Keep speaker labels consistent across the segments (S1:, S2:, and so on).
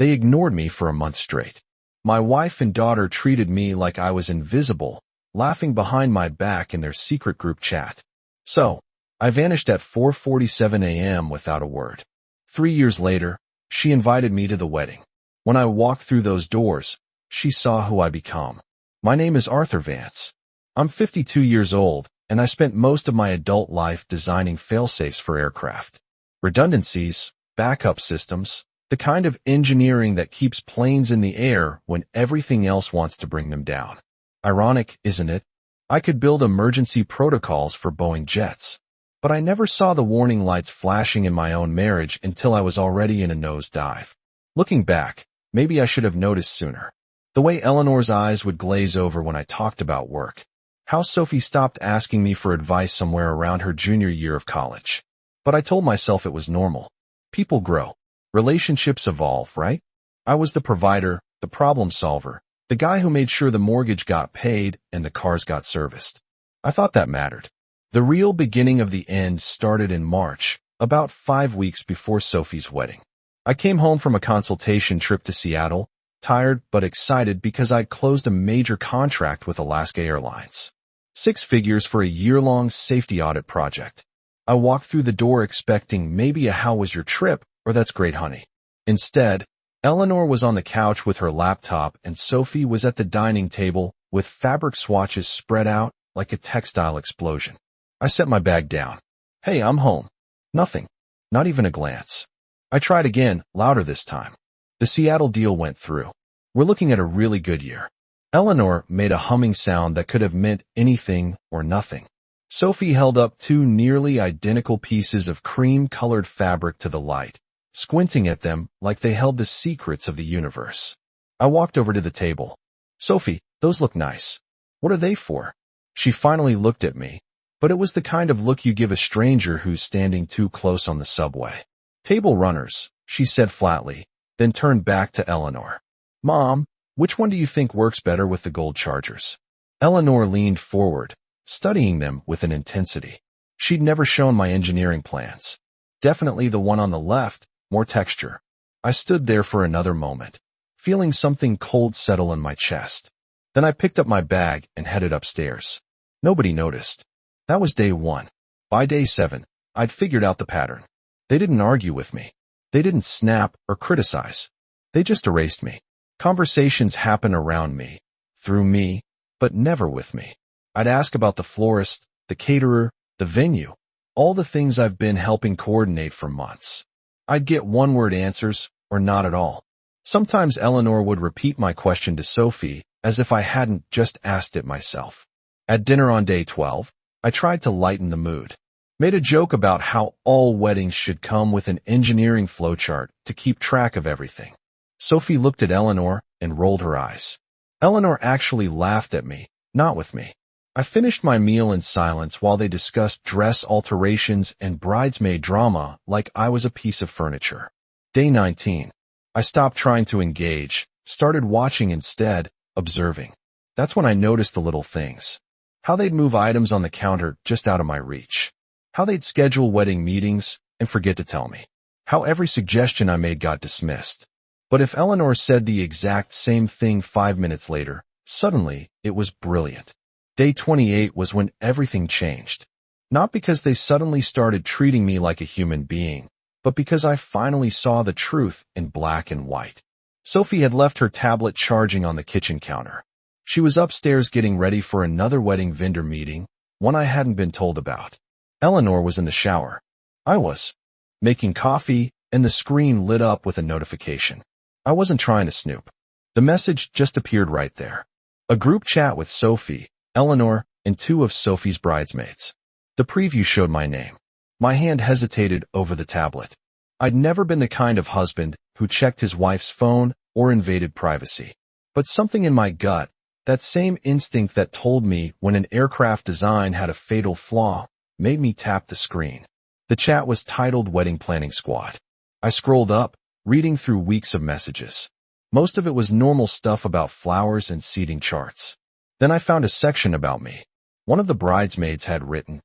S1: They ignored me for a month straight. My wife and daughter treated me like I was invisible, laughing behind my back in their secret group chat. So, I vanished at 4:47 a.m. without a word. 3 years later, she invited me to the wedding. When I walked through those doors, she saw who I become. My name is Arthur Vance. I'm 52 years old, and I spent most of my adult life designing failsafes for aircraft. Redundancies, backup systems, the kind of engineering that keeps planes in the air when everything else wants to bring them down. Ironic, isn't it? I could build emergency protocols for Boeing jets. But I never saw the warning lights flashing in my own marriage until I was already in a nosedive. Looking back, maybe I should have noticed sooner. The way Eleanor's eyes would glaze over when I talked about work. How Sophie stopped asking me for advice somewhere around her junior year of college. But I told myself it was normal. People grow. Relationships evolve, right? I was the provider, the problem solver, the guy who made sure the mortgage got paid and the cars got serviced. I thought that mattered. The real beginning of the end started in March, about 5 weeks before Sophie's wedding. I came home from a consultation trip to Seattle, tired but excited because I'd closed a major contract with Alaska Airlines. 6 figures for a year-long safety audit project. I walked through the door expecting maybe a "how was your trip?" or "that's great, honey." Instead, Eleanor was on the couch with her laptop and Sophie was at the dining table with fabric swatches spread out like a textile explosion. I set my bag down. "Hey, I'm home." Nothing. Not even a glance. I tried again, louder this time. The Seattle deal went through. We're looking at a really good year. Eleanor made a humming sound that could have meant anything or nothing. Sophie held up 2 nearly identical pieces of cream-colored fabric to the light, squinting at them like they held the secrets of the universe. I walked over to the table. "Sophie, those look nice. What are they for?" She finally looked at me, but it was the kind of look you give a stranger who's standing too close on the subway. "Table runners," she said flatly, then turned back to Eleanor. "Mom, which one do you think works better with the gold chargers?" Eleanor leaned forward, studying them with an intensity. She'd never shown my engineering plans. "Definitely the one on the left, more texture." I stood there for another moment, feeling something cold settle in my chest. Then I picked up my bag and headed upstairs. Nobody noticed. That was day 1. By day 7, I'd figured out the pattern. They didn't argue with me. They didn't snap or criticize. They just erased me. Conversations happen around me, through me, but never with me. I'd ask about the florist, the caterer, the venue, all the things I've been helping coordinate for months. I'd get one-word answers or not at all. Sometimes Eleanor would repeat my question to Sophie as if I hadn't just asked it myself. At dinner on day 12, I tried to lighten the mood. Made a joke about how all weddings should come with an engineering flowchart to keep track of everything. Sophie looked at Eleanor and rolled her eyes. Eleanor actually laughed at me, not with me. I finished my meal in silence while they discussed dress alterations and bridesmaid drama like I was a piece of furniture. Day 19. I stopped trying to engage, started watching instead, observing. That's when I noticed the little things. How they'd move items on the counter just out of my reach. How they'd schedule wedding meetings and forget to tell me. How every suggestion I made got dismissed. But if Eleanor said the exact same thing 5 minutes later, suddenly it was brilliant. Day 28 was when everything changed. Not because they suddenly started treating me like a human being, but because I finally saw the truth in black and white. Sophie had left her tablet charging on the kitchen counter. She was upstairs getting ready for another wedding vendor meeting, one I hadn't been told about. Eleanor was in the shower. I was making coffee, and the screen lit up with a notification. I wasn't trying to snoop. The message just appeared right there. A group chat with Sophie, Eleanor, and 2 of Sophie's bridesmaids. The preview showed my name. My hand hesitated over the tablet. I'd never been the kind of husband who checked his wife's phone or invaded privacy. But something in my gut, that same instinct that told me when an aircraft design had a fatal flaw, made me tap the screen. The chat was titled Wedding Planning Squad. I scrolled up, reading through weeks of messages. Most of it was normal stuff about flowers and seating charts. Then I found a section about me. One of the bridesmaids had written,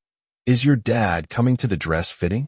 S1: "Is your dad coming to the dress fitting?"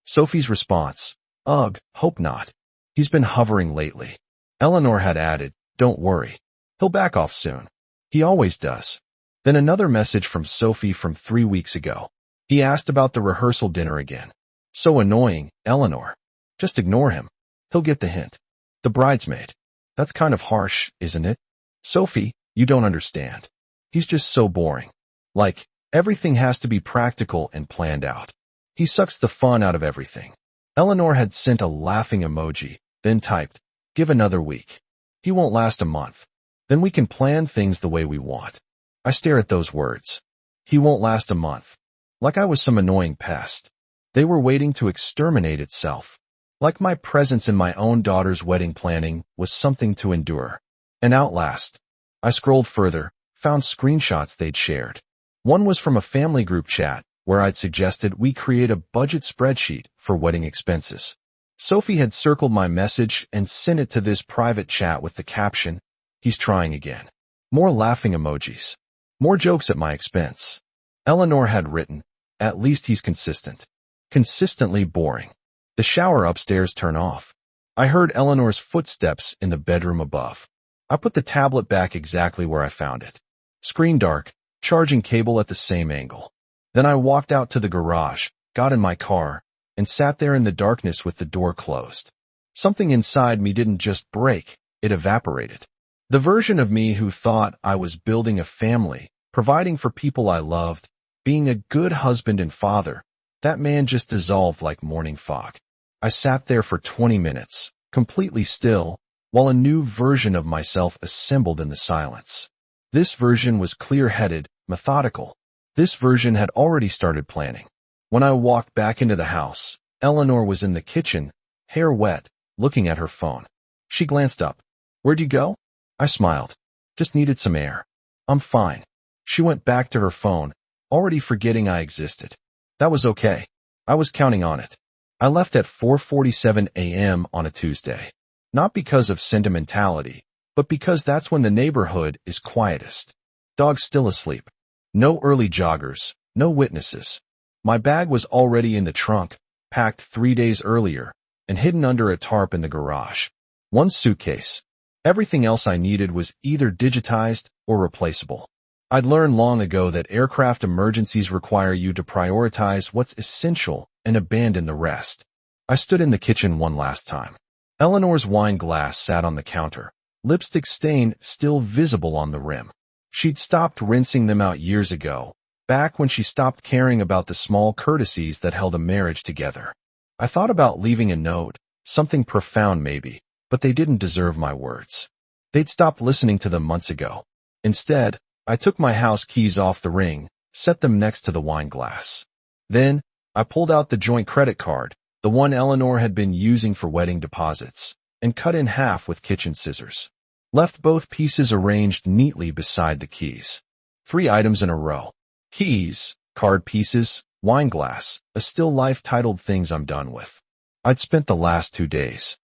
S1: Sophie's response, "Ugh, hope not. He's been hovering lately." Eleanor had added, "Don't worry. He'll back off soon. He always does." Then another message from Sophie from 3 weeks ago. He asked about the rehearsal dinner again. "So annoying, Eleanor. Just ignore him. He'll get the hint." The bridesmaid. "That's kind of harsh, isn't it? Sophie, you don't understand. He's just so boring. Like, everything has to be practical and planned out. He sucks the fun out of everything." Eleanor had sent a laughing emoji, then typed, "Give another week. He won't last a month. Then we can plan things the way we want." I stare at those words. He won't last a month. Like I was some annoying pest. They were waiting to exterminate itself. Like my presence in my own daughter's wedding planning was something to endure. And outlast. I scrolled further, found screenshots they'd shared. One was from a family group chat, where I'd suggested we create a budget spreadsheet for wedding expenses. Sophie had circled my message and sent it to this private chat with the caption, "He's trying again." More laughing emojis. More jokes at my expense. Eleanor had written, "At least he's consistent." Consistently boring. The shower upstairs turned off. I heard Eleanor's footsteps in the bedroom above. I put the tablet back exactly where I found it. Screen dark, charging cable at the same angle. Then I walked out to the garage, got in my car, and sat there in the darkness with the door closed. Something inside me didn't just break, it evaporated. The version of me who thought I was building a family, providing for people I loved, being a good husband and father, that man just dissolved like morning fog. I sat there for 20 minutes, completely still, while a new version of myself assembled in the silence. This version was clear-headed, methodical. This version had already started planning. When I walked back into the house, Eleanor was in the kitchen, hair wet, looking at her phone. She glanced up. "Where'd you go?" I smiled. "Just needed some air." "I'm fine." She went back to her phone, already forgetting I existed. That was okay. I was counting on it. I left at 4:47 a.m. on a Tuesday. Not because of sentimentality, but because that's when the neighborhood is quietest. Dogs still asleep. No early joggers, no witnesses. My bag was already in the trunk, packed 3 days earlier, and hidden under a tarp in the garage. One suitcase. Everything else I needed was either digitized or replaceable. I'd learned long ago that aircraft emergencies require you to prioritize what's essential and abandon the rest. I stood in the kitchen one last time. Eleanor's wine glass sat on the counter, lipstick stain still visible on the rim. She'd stopped rinsing them out years ago, back when she stopped caring about the small courtesies that held a marriage together. I thought about leaving a note, something profound maybe, but they didn't deserve my words. They'd stopped listening to them months ago. Instead, I took my house keys off the ring, set them next to the wine glass. Then, I pulled out the joint credit card, the one Eleanor had been using for wedding deposits, and cut in half with kitchen scissors. Left both pieces arranged neatly beside the keys. 3 items in a row. Keys, card pieces, wine glass, a still life titled things I'm done with. I'd spent the last 2 days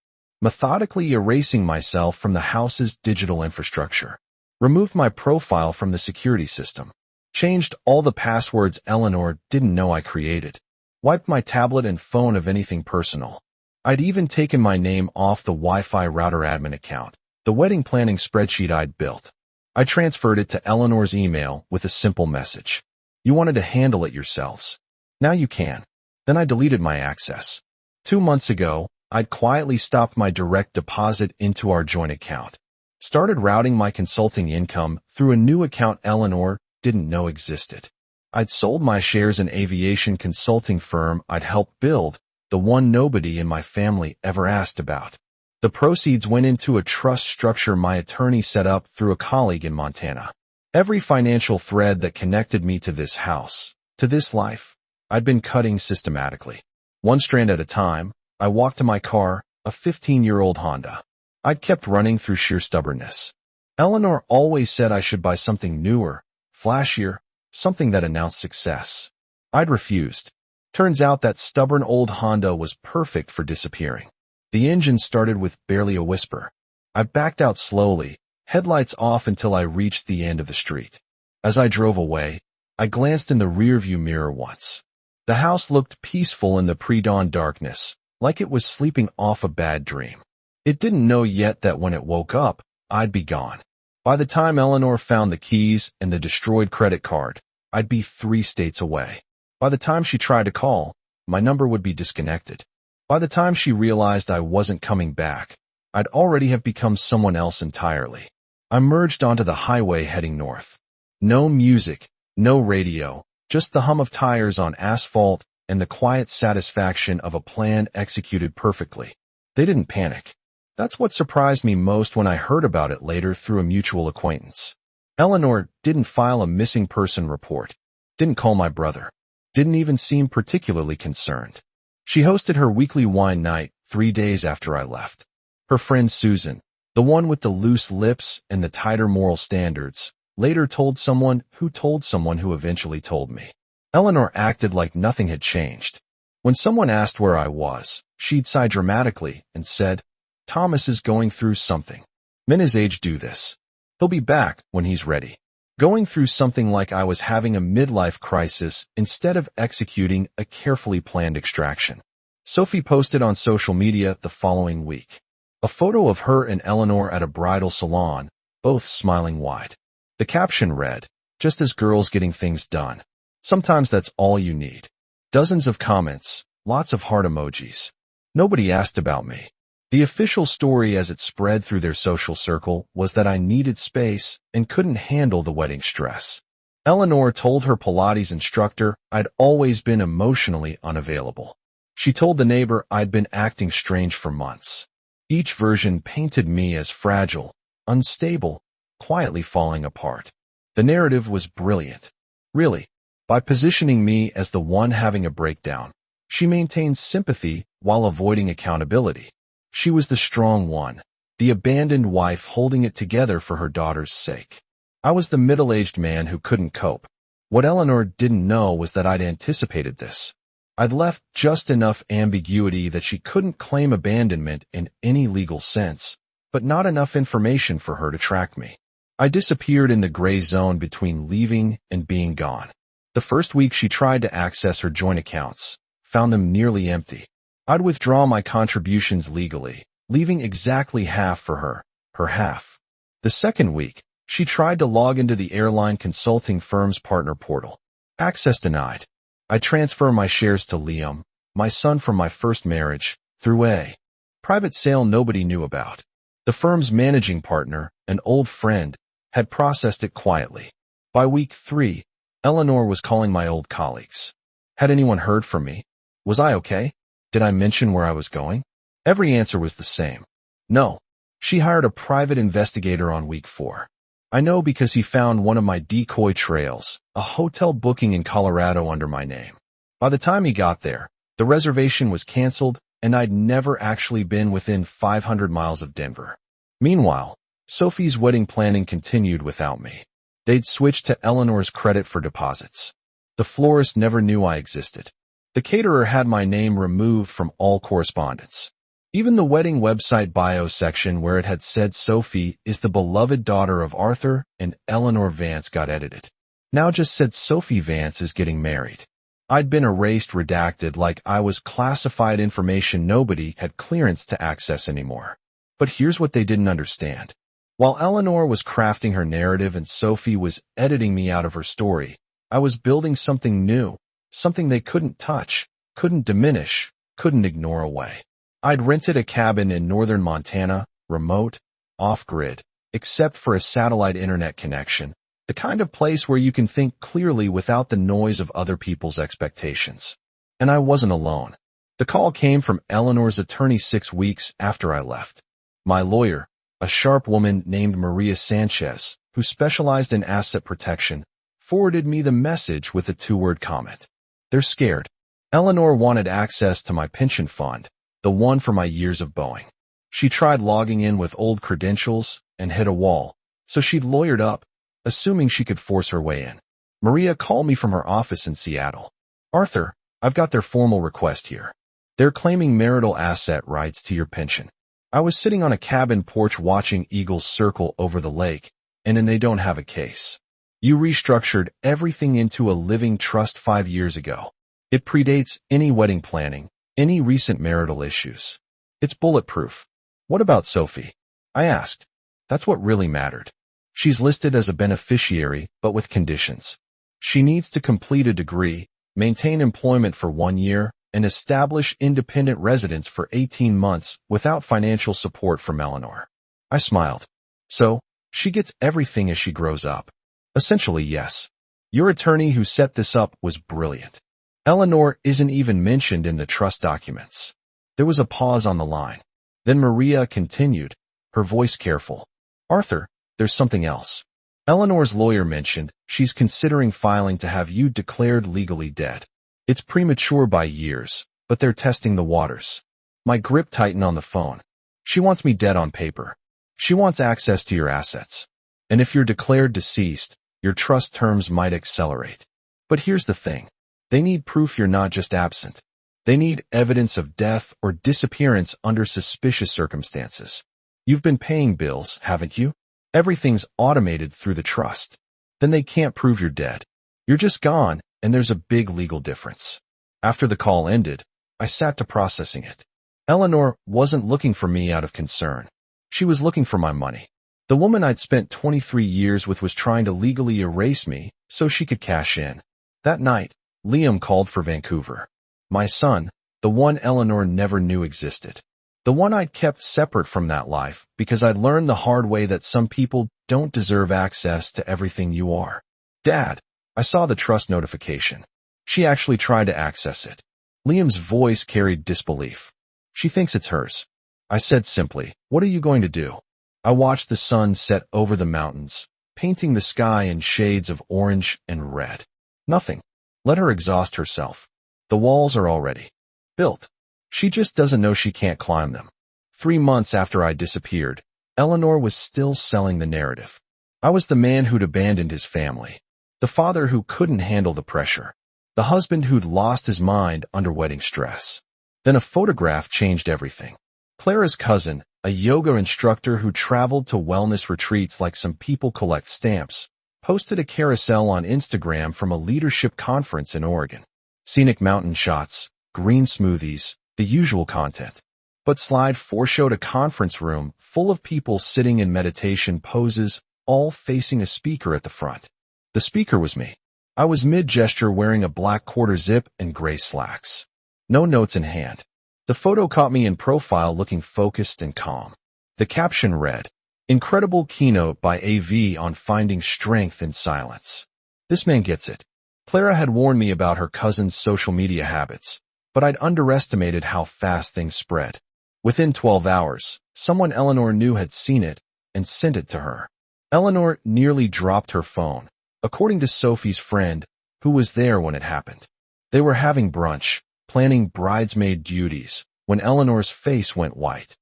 S1: methodically erasing myself from the house's digital infrastructure. Removed my profile from the security system. Changed all the passwords Eleanor didn't know I created. Wiped my tablet and phone of anything personal. I'd even taken my name off the Wi-Fi router admin account, the wedding planning spreadsheet I'd built. I transferred it to Eleanor's email with a simple message. "You wanted to handle it yourselves. Now you can." Then I deleted my access. 2 months ago, I'd quietly stopped my direct deposit into our joint account. Started routing my consulting income through a new account Eleanor didn't know existed. I'd sold my shares in aviation consulting firm I'd helped build, the one nobody in my family ever asked about. The proceeds went into a trust structure my attorney set up through a colleague in Montana. Every financial thread that connected me to this house, to this life, I'd been cutting systematically. One strand at a time, I walked to my car, a 15-year-old Honda. I'd kept running through sheer stubbornness. Eleanor always said I should buy something newer, flashier, something that announced success. I'd refused. Turns out that stubborn old Honda was perfect for disappearing. The engine started with barely a whisper. I backed out slowly, headlights off until I reached the end of the street. As I drove away, I glanced in the rearview mirror once. The house looked peaceful in the pre-dawn darkness, like it was sleeping off a bad dream. It didn't know yet that when it woke up, I'd be gone. By the time Eleanor found the keys and the destroyed credit card, I'd be 3 states away. By the time she tried to call, my number would be disconnected. By the time she realized I wasn't coming back, I'd already have become someone else entirely. I merged onto the highway heading north. No music, no radio, just the hum of tires on asphalt and the quiet satisfaction of a plan executed perfectly. They didn't panic. That's what surprised me most when I heard about it later through a mutual acquaintance. Eleanor didn't file a missing person report, didn't call my brother, didn't even seem particularly concerned. She hosted her weekly wine night 3 days after I left. Her friend Susan, the one with the loose lips and the tighter moral standards, later told someone who eventually told me. Eleanor acted like nothing had changed. When someone asked where I was, she'd sigh dramatically and said, "Thomas is going through something. Men his age do this. He'll be back when he's ready." Going through something like I was having a midlife crisis instead of executing a carefully planned extraction. Sophie posted on social media the following week. A photo of her and Eleanor at a bridal salon, both smiling wide. The caption read, "Just as girls getting things done. Sometimes that's all you need." Dozens of comments, lots of heart emojis. Nobody asked about me. The official story as it spread through their social circle was that I needed space and couldn't handle the wedding stress. Eleanor told her Pilates instructor I'd always been emotionally unavailable. She told the neighbor I'd been acting strange for months. Each version painted me as fragile, unstable, quietly falling apart. The narrative was brilliant. Really, by positioning me as the one having a breakdown, she maintained sympathy while avoiding accountability. She was the strong one, the abandoned wife holding it together for her daughter's sake. I was the middle-aged man who couldn't cope. What Eleanor didn't know was that I'd anticipated this. I'd left just enough ambiguity that she couldn't claim abandonment in any legal sense, but not enough information for her to track me. I disappeared in the gray zone between leaving and being gone. The first week she tried to access her joint accounts, found them nearly empty. I'd withdraw my contributions legally, leaving exactly half for her half. The second week, she tried to log into the airline consulting firm's partner portal. Access denied. I transfer my shares to Liam, my son from my first marriage, through a private sale nobody knew about. The firm's managing partner, an old friend, had processed it quietly. By week 3, Eleanor was calling my old colleagues. Had anyone heard from me? Was I okay? Did I mention where I was going? Every answer was the same. No. She hired a private investigator on week 4. I know because he found one of my decoy trails, a hotel booking in Colorado under my name. By the time he got there, the reservation was canceled and I'd never actually been within 500 miles of Denver. Meanwhile, Sophie's wedding planning continued without me. They'd switched to Eleanor's credit for deposits. The florist never knew I existed. The caterer had my name removed from all correspondence. Even the wedding website bio section where it had said Sophie is the beloved daughter of Arthur and Eleanor Vance got edited. Now just said Sophie Vance is getting married. I'd been erased, redacted like I was classified information nobody had clearance to access anymore. But here's what they didn't understand. While Eleanor was crafting her narrative and Sophie was editing me out of her story, I was building something new, something they couldn't touch, couldn't diminish, couldn't ignore away. I'd rented a cabin in northern Montana, remote, off-grid, except for a satellite internet connection, the kind of place where you can think clearly without the noise of other people's expectations. And I wasn't alone. The call came from Eleanor's attorney 6 weeks after I left. My lawyer, a sharp woman named Maria Sanchez, who specialized in asset protection, forwarded me the message with a 2-word comment. They're scared. Eleanor wanted access to my pension fund, the one for my years of Boeing. She tried logging in with old credentials and hit a wall, so she'd lawyered up, assuming she could force her way in. Maria called me from her office in Seattle. "Arthur, I've got their formal request here. They're claiming marital asset rights to your pension." I was sitting on a cabin porch watching eagles circle over the lake, and they don't have a case. You restructured everything into a living trust 5 years ago. It predates any wedding planning, any recent marital issues. It's bulletproof. What about Sophie? I asked. That's what really mattered. She's listed as a beneficiary, but with conditions. She needs to complete a degree, maintain employment for 1 year, and establish independent residence for 18 months without financial support from Eleanor. I smiled. So, she gets everything as she grows up. Essentially, yes. Your attorney who set this up was brilliant. Eleanor isn't even mentioned in the trust documents. There was a pause on the line. Then Maria continued, her voice careful. Arthur, there's something else. Eleanor's lawyer mentioned she's considering filing to have you declared legally dead. It's premature by years, but they're testing the waters. My grip tightened on the phone. She wants me dead on paper. She wants access to your assets. And if you're declared deceased, your trust terms might accelerate. But here's the thing. They need proof you're not just absent. They need evidence of death or disappearance under suspicious circumstances. You've been paying bills, haven't you? Everything's automated through the trust. Then they can't prove you're dead. You're just gone, and there's a big legal difference. After the call ended, I sat to processing it. Eleanor wasn't looking for me out of concern. She was looking for my money. The woman I'd spent 23 years with was trying to legally erase me so she could cash in. That night, Liam called for Vancouver. My son, the one Eleanor never knew existed. The one I'd kept separate from that life because I'd learned the hard way that some people don't deserve access to everything you are. Dad, I saw the trust notification. She actually tried to access it. Liam's voice carried disbelief. She thinks it's hers. I said simply, what are you going to do? I watched the sun set over the mountains, painting the sky in shades of orange and red. Nothing. Let her exhaust herself. The walls are already built. She just doesn't know she can't climb them. 3 months after I disappeared, Eleanor was still selling the narrative. I was the man who'd abandoned his family, the father who couldn't handle the pressure, the husband who'd lost his mind under wedding stress. Then a photograph changed everything. Clara's cousin, a yoga instructor who traveled to wellness retreats like some people collect stamps, posted a carousel on Instagram from a leadership conference in Oregon. Scenic mountain shots, green smoothies, the usual content. But slide 4 showed a conference room full of people sitting in meditation poses, all facing a speaker at the front. The speaker was me. I was mid-gesture wearing a black quarter zip and gray slacks. No notes in hand. The photo caught me in profile looking focused and calm. The caption read, Incredible keynote by AV on finding strength in silence. This man gets it. Clara had warned me about her cousin's social media habits, but I'd underestimated how fast things spread. Within 12 hours, someone Eleanor knew had seen it and sent it to her. Eleanor nearly dropped her phone, according to Sophie's friend, who was there when it happened. They were having brunch, planning bridesmaid duties, when Eleanor's face went white.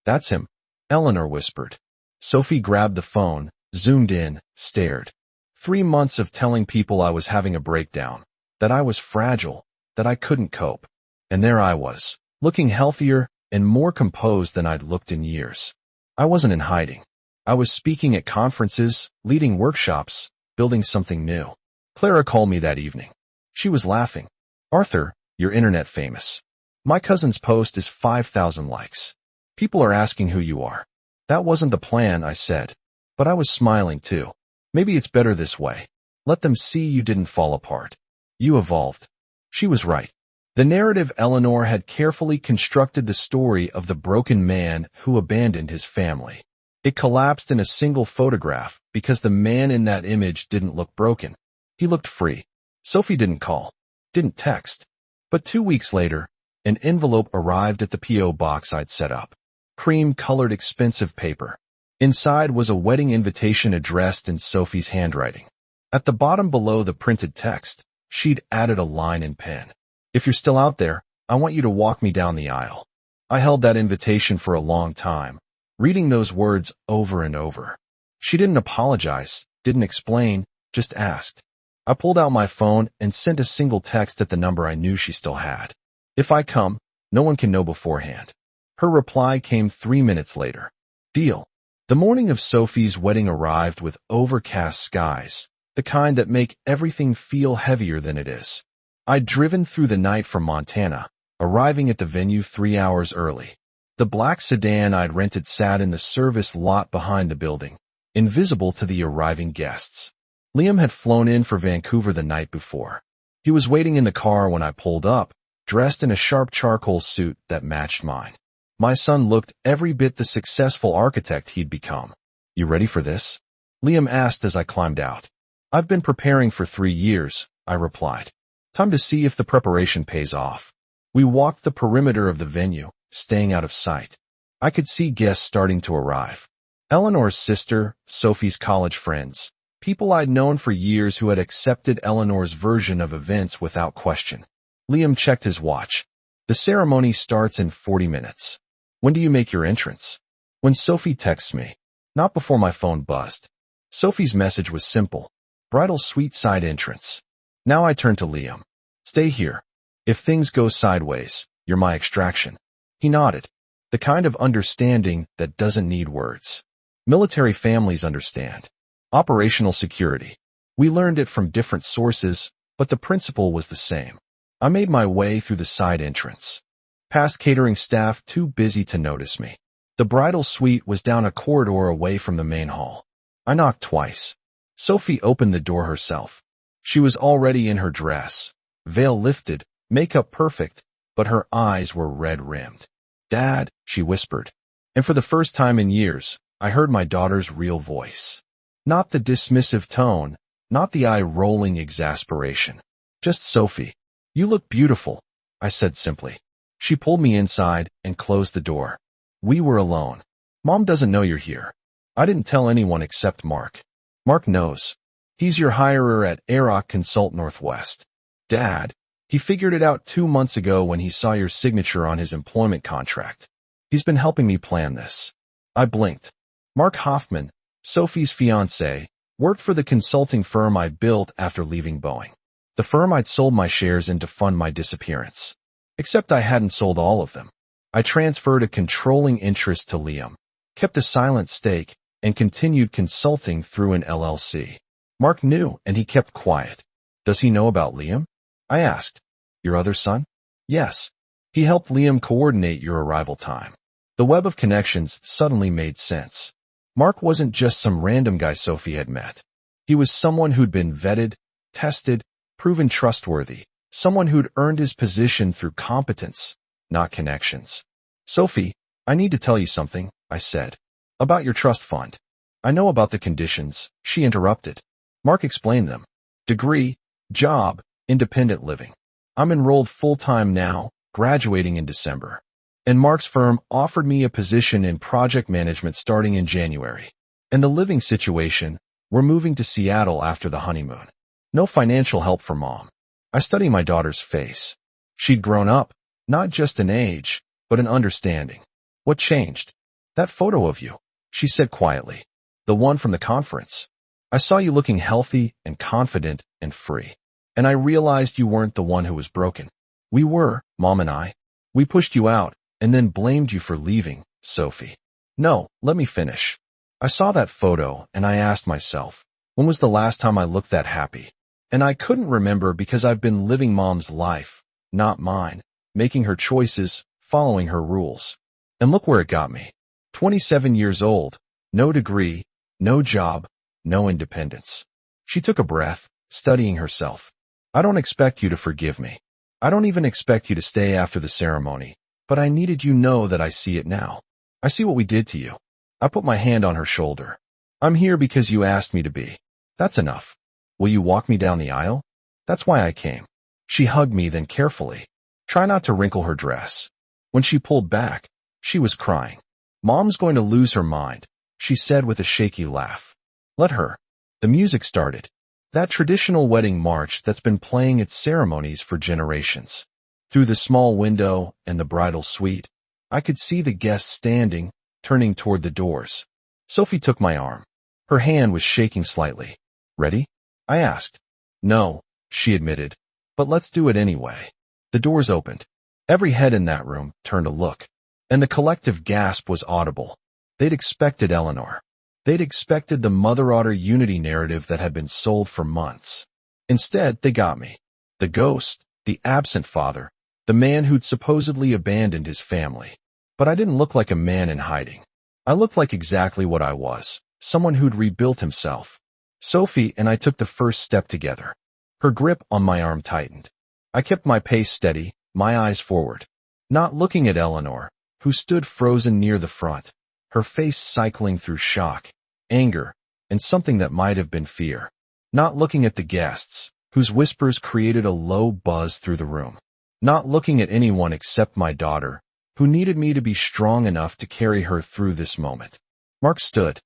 S1: That's him, Eleanor whispered. Sophie grabbed the phone, zoomed in, stared. 3 months of telling people I was having a breakdown, that I was fragile, that I couldn't cope. And there I was, looking healthier and more composed than I'd looked in years. I wasn't in hiding. I was speaking at conferences, leading workshops, building something new. Clara called me that evening. She was laughing. Arthur, you're internet famous. My cousin's post is 5,000 likes. People are asking who you are. That wasn't the plan, I said. But I was smiling too. Maybe it's better this way. Let them see you didn't fall apart. You evolved. She was right. The narrative Eleanor had carefully constructed the story of the broken man who abandoned his family. It collapsed in a single photograph because the man in that image didn't look broken. He looked free. Sophie didn't call, didn't text. But 2 weeks later, an envelope arrived at the P.O. box I'd set up. Cream-colored expensive paper. Inside was a wedding invitation addressed in Sophie's handwriting. At the bottom below the printed text, she'd added a line in pen. If you're still out there, I want you to walk me down the aisle. I held that invitation for a long time, reading those words over and over. She didn't apologize, didn't explain, just asked. I pulled out my phone and sent a single text at the number I knew she still had. If I come, no one can know beforehand. Her reply came 3 minutes later. Deal. The morning of Sophie's wedding arrived with overcast skies, the kind that make everything feel heavier than it is. I'd driven through the night from Montana, arriving at the venue 3 hours early. The black sedan I'd rented sat in the service lot behind the building, invisible to the arriving guests. Liam had flown in for Vancouver the night before. He was waiting in the car when I pulled up, dressed in a sharp charcoal suit that matched mine. My son looked every bit the successful architect he'd become. "You ready for this?" Liam asked as I climbed out. "I've been preparing for 3 years," I replied. "Time to see if the preparation pays off." We walked the perimeter of the venue, staying out of sight. I could see guests starting to arrive. Eleanor's sister, Sophie's college friends, people I'd known for years who had accepted Eleanor's version of events without question. Liam checked his watch. "The ceremony starts in 40 minutes. When do you make your entrance?" When Sophie texts me. Not before my phone buzzed. Sophie's message was simple. "Bridal suite side entrance." Now I turned to Liam. "Stay here. If things go sideways, you're my extraction." He nodded. The kind of understanding that doesn't need words. Military families understand. Operational security. We learned it from different sources, but the principle was the same. I made my way through the side entrance. Past catering staff too busy to notice me. The bridal suite was down a corridor away from the main hall. I knocked twice. Sophie opened the door herself. She was already in her dress, veil lifted, makeup perfect, but her eyes were red-rimmed. "Dad," she whispered. And for the first time in years, I heard my daughter's real voice. Not the dismissive tone, not the eye-rolling exasperation. Just "Sophie, you look beautiful," I said simply. She pulled me inside and closed the door. We were alone. "Mom doesn't know you're here." I didn't tell anyone except Mark. "Mark knows. He's your hirer at Aroc Consult Northwest." "Dad, he figured it out 2 months ago when he saw your signature on his employment contract. He's been helping me plan this." I blinked. Mark Hoffman, Sophie's fiancé, worked for the consulting firm I built after leaving Boeing. The firm I'd sold my shares in to fund my disappearance. Except I hadn't sold all of them. I transferred a controlling interest to Liam, kept a silent stake, and continued consulting through an LLC. Mark knew, and he kept quiet. "Does he know about Liam?" I asked. "Your other son?" "Yes. He helped Liam coordinate your arrival time." The web of connections suddenly made sense. Mark wasn't just some random guy Sophie had met. He was someone who'd been vetted, tested, proven trustworthy, someone who'd earned his position through competence, not connections. "Sophie, I need to tell you something," I said. "About your trust fund." "I know about the conditions," she interrupted. Mark explained them. "Degree, job, independent living. I'm enrolled full-time now, graduating in December. And Mark's firm offered me a position in project management starting in January. And the living situation, we're moving to Seattle after the honeymoon. No financial help for Mom." I studied my daughter's face. She'd grown up, not just in age, but in understanding. "What changed?" "That photo of you," she said quietly. "The one from the conference. I saw you looking healthy and confident and free. And I realized you weren't the one who was broken. We were, Mom and I. We pushed you out and then blamed you for leaving, Sophie." "No, let me finish." I saw that photo and I asked myself, when was the last time I looked that happy? And I couldn't remember because I've been living Mom's life, not mine, making her choices, following her rules. And look where it got me. 27 years old, no degree, no job, no independence. She took a breath, studying herself. "I don't expect you to forgive me. I don't even expect you to stay after the ceremony, but I needed you to know that I see it now. I see what we did to you." I put my hand on her shoulder. "I'm here because you asked me to be. That's enough. Will you walk me down the aisle?" "That's why I came." She hugged me, then carefully. Try not to wrinkle her dress. When she pulled back, she was crying. "Mom's going to lose her mind," she said with a shaky laugh. "Let her." The music started. That traditional wedding march that's been playing at ceremonies for generations. Through the small window and the bridal suite, I could see the guests standing, turning toward the doors. Sophie took my arm. Her hand was shaking slightly. "Ready?" I asked. "No," she admitted, "but let's do it anyway." The doors opened. Every head in that room turned to look, and the collective gasp was audible. They'd expected Eleanor. They'd expected the mother-daughter unity narrative that had been sold for months. Instead, they got me. The ghost, the absent father, the man who'd supposedly abandoned his family. But I didn't look like a man in hiding. I looked like exactly what I was, someone who'd rebuilt himself. Sophie and I took the first step together. Her grip on my arm tightened. I kept my pace steady, my eyes forward, not looking at Eleanor, who stood frozen near the front, her face cycling through shock, anger, and something that might have been fear. Not looking at the guests, whose whispers created a low buzz through the room. Not looking at anyone except my daughter, who needed me to be strong enough to carry her through this moment. Mark stood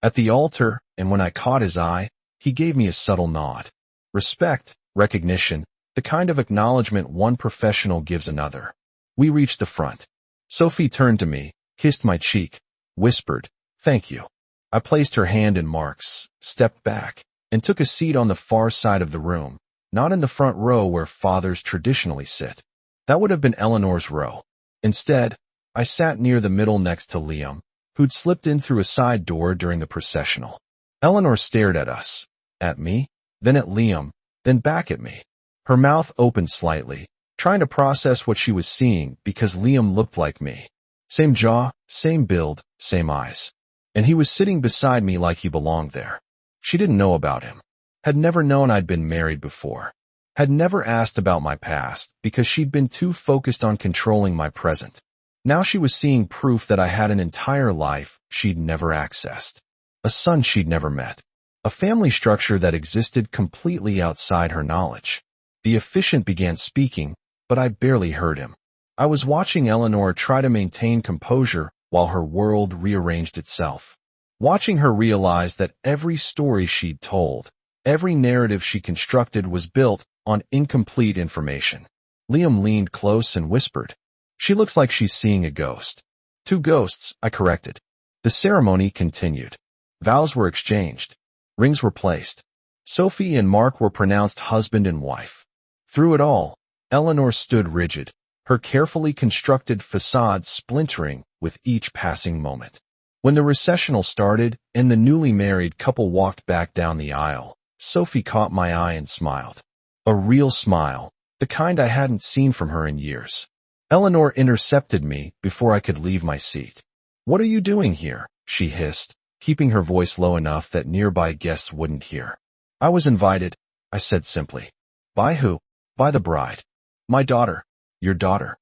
S1: at the altar, and when I caught his eye, he gave me a subtle nod. Respect, recognition, the kind of acknowledgement one professional gives another. We reached the front. Sophie turned to me, kissed my cheek, whispered, "Thank you." I placed her hand in Mark's, stepped back, and took a seat on the far side of the room, not in the front row where fathers traditionally sit. That would have been Eleanor's row. Instead, I sat near the middle next to Liam, who'd slipped in through a side door during the processional. Eleanor stared at us, at me, then at Liam, then back at me. Her mouth opened slightly, trying to process what she was seeing because Liam looked like me. Same jaw, same build, same eyes. And he was sitting beside me like he belonged there. She didn't know about him. Had never known I'd been married before. Had never asked about my past because she'd been too focused on controlling my present. Now she was seeing proof that I had an entire life she'd never accessed. A son she'd never met. A family structure that existed completely outside her knowledge. The officiant began speaking, but I barely heard him. I was watching Eleanor try to maintain composure while her world rearranged itself. Watching her realize that every story she'd told, every narrative she constructed was built on incomplete information. Liam leaned close and whispered, "She looks like she's seeing a ghost." 2 ghosts, I corrected. The ceremony continued. Vows were exchanged. Rings were placed. Sophie and Mark were pronounced husband and wife. Through it all, Eleanor stood rigid, her carefully constructed facade splintering with each passing moment. When the recessional started and the newly married couple walked back down the aisle, Sophie caught my eye and smiled. A real smile, the kind I hadn't seen from her in years. Eleanor intercepted me before I could leave my seat. "What are you doing here?" she hissed, keeping her voice low enough that nearby guests wouldn't hear. "I was invited," I said simply. "By who?" "By the bride. My daughter. Your daughter.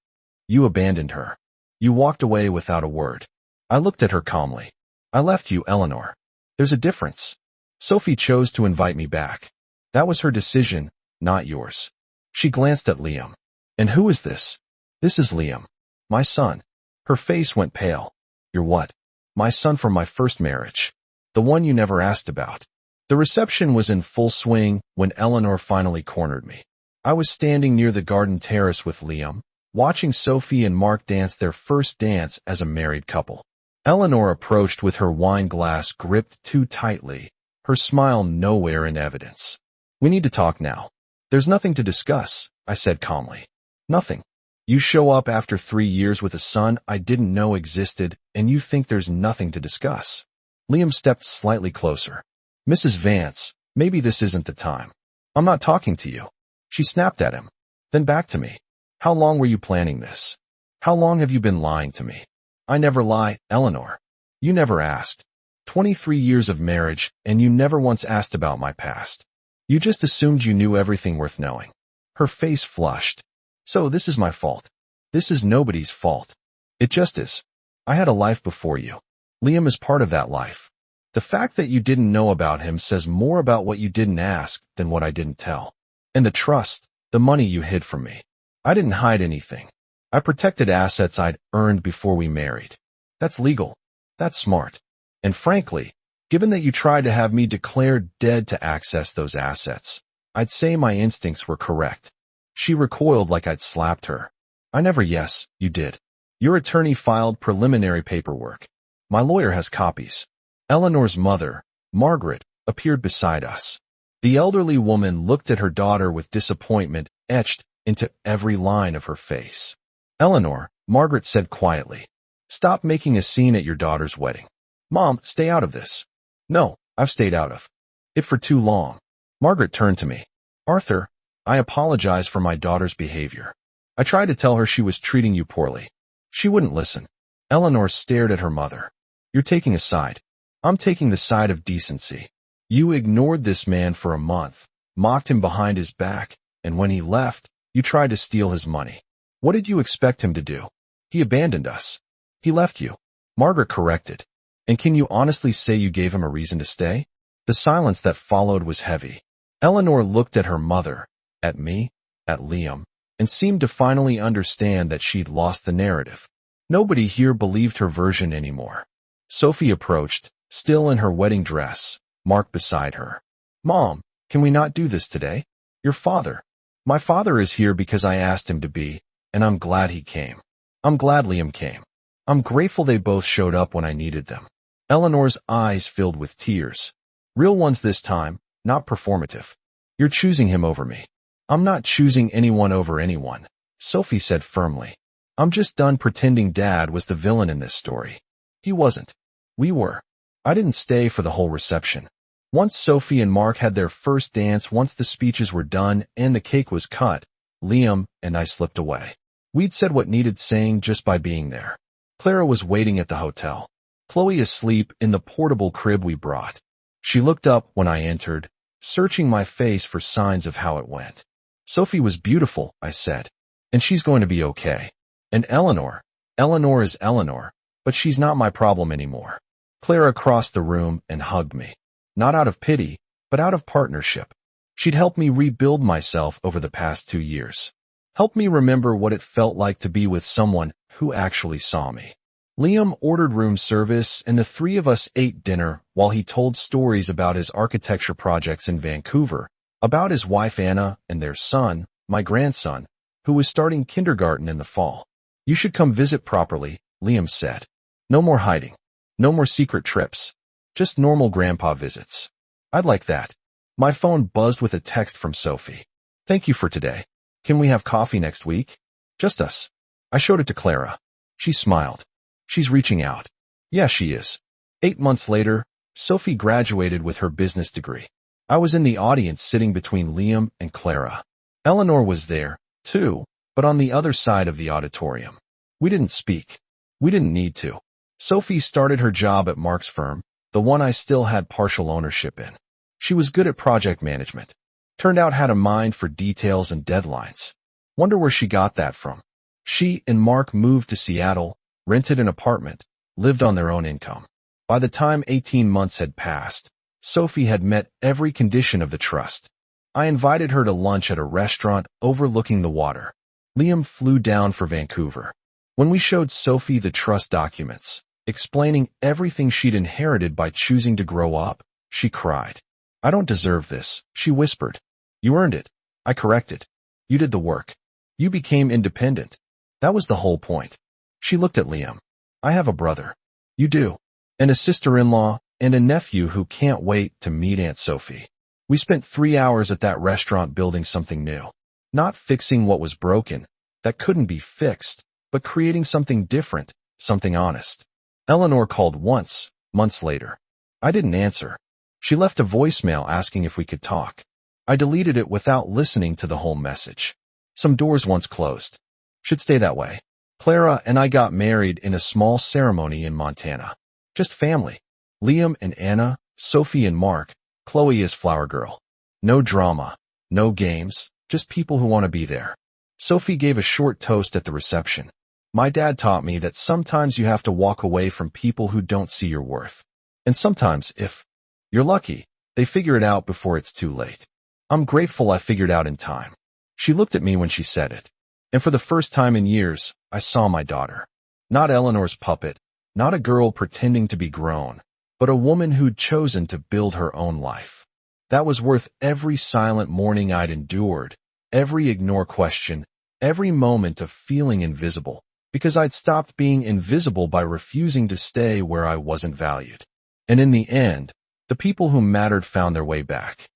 S1: You abandoned her. You walked away without a word." I looked at her calmly. "I left you, Eleanor. There's a difference. Sophie chose to invite me back. That was her decision, not yours." She glanced at Liam. "And who is this?" "This is Liam. My son." Her face went pale. "Your what?" "My son from my first marriage. The one you never asked about." The reception was in full swing when Eleanor finally cornered me. I was standing near the garden terrace with Liam, watching Sophie and Mark dance their first dance as a married couple. Eleanor approached with her wine glass gripped too tightly, her smile nowhere in evidence. "We need to talk now." "There's nothing to discuss," I said calmly. "Nothing. You show up after 3 years with a son I didn't know existed, and you think there's nothing to discuss." Liam stepped slightly closer. "Mrs. Vance, maybe this isn't the time." "I'm not talking to you." She snapped at him, then back to me. "How long were you planning this? How long have you been lying to me?" "I never lie, Eleanor. You never asked. 23 years of marriage, and you never once asked about my past. You just assumed you knew everything worth knowing." Her face flushed. "So this is my fault. This is nobody's fault. It just is. I had a life before you. Liam is part of that life. The fact that you didn't know about him says more about what you didn't ask than what I didn't tell. And the trust, the money you hid from me. I didn't hide anything. I protected assets I'd earned before we married. That's legal. That's smart. And frankly, given that you tried to have me declared dead to access those assets, I'd say my instincts were correct." She recoiled like I'd slapped her. "I never." "Yes, you did. Your attorney filed preliminary paperwork. My lawyer has copies." Eleanor's mother, Margaret, appeared beside us. The elderly woman looked at her daughter with disappointment etched into every line of her face. "Eleanor," Margaret said quietly, "stop making a scene at your daughter's wedding." "Mom, stay out of this." "No, I've stayed out of it for too long." Margaret turned to me. "Arthur, I apologize for my daughter's behavior. I tried to tell her she was treating you poorly. She wouldn't listen. Eleanor stared at her mother. You're taking a side. I'm taking the side of decency. You ignored this man for a month, mocked him behind his back, and when he left, you tried to steal his money. What did you expect him to do? He abandoned us. He left you. Margaret corrected. And can you honestly say you gave him a reason to stay? The silence that followed was heavy. Eleanor looked at her mother, at me, at Liam, and seemed to finally understand that she'd lost the narrative. Nobody here believed her version anymore. Sophie approached, still in her wedding dress, Mark beside her. Mom, can we not do this today? Your father. My father is here because I asked him to be, and I'm glad he came. I'm glad Liam came. I'm grateful they both showed up when I needed them. Eleanor's eyes filled with tears. Real ones this time, not performative. You're choosing him over me. I'm not choosing anyone over anyone, Sophie said firmly. I'm just done pretending Dad was the villain in this story. He wasn't. We were. I didn't stay for the whole reception. Once Sophie and Mark had their first dance, once the speeches were done and the cake was cut, Liam and I slipped away. We'd said what needed saying just by being there. Clara was waiting at the hotel. Chloe asleep in the portable crib we brought. She looked up when I entered, searching my face for signs of how it went. Sophie was beautiful, I said, and she's going to be okay. And Eleanor is Eleanor, but she's not my problem anymore. Clara crossed the room and hugged me. Not out of pity, but out of partnership. She'd helped me rebuild myself over the past 2 years. Helped me remember what it felt like to be with someone who actually saw me. Liam ordered room service and the three of us ate dinner while he told stories about his architecture projects in Vancouver, about his wife Anna and their son, my grandson, who was starting kindergarten in the fall. You should come visit properly, Liam said. No more hiding. No more secret trips. Just normal grandpa visits. I'd like that. My phone buzzed with a text from Sophie. Thank you for today. Can we have coffee next week? Just us. I showed it to Clara. She smiled. She's reaching out. Yeah, she is. 8 months later, Sophie graduated with her business degree. I was in the audience sitting between Liam and Clara. Eleanor was there, too, but on the other side of the auditorium. We didn't speak. We didn't need to. Sophie started her job at Mark's firm, the one I still had partial ownership in. She was good at project management. Turned out had a mind for details and deadlines. Wonder where she got that from. She and Mark moved to Seattle, rented an apartment, lived on their own income. By the time 18 months had passed, Sophie had met every condition of the trust. I invited her to lunch at a restaurant overlooking the water. Liam flew down for Vancouver. When we showed Sophie the trust documents, explaining everything she'd inherited by choosing to grow up, she cried. I don't deserve this, she whispered. You earned it. I corrected. You did the work. You became independent. That was the whole point. She looked at Liam. I have a brother. You do. And a sister-in-law and a nephew who can't wait to meet Aunt Sophie. We spent 3 hours at that restaurant building something new. Not fixing what was broken, that couldn't be fixed, but creating something different, something honest. Eleanor called once, months later. I didn't answer. She left a voicemail asking if we could talk. I deleted it without listening to the whole message. Some doors once closed. Should stay that way. Clara and I got married in a small ceremony in Montana. Just family. Liam and Anna, Sophie and Mark, Chloe is flower girl. No drama, no games, just people who want to be there. Sophie gave a short toast at the reception. My dad taught me that sometimes you have to walk away from people who don't see your worth. And sometimes, if you're lucky, they figure it out before it's too late. I'm grateful I figured out in time. She looked at me when she said it. And for the first time in years, I saw my daughter. Not Eleanor's puppet, not a girl pretending to be grown, but a woman who'd chosen to build her own life. That was worth every silent morning I'd endured, every ignore question, every moment of feeling invisible, because I'd stopped being invisible by refusing to stay where I wasn't valued. And in the end, the people who mattered found their way back.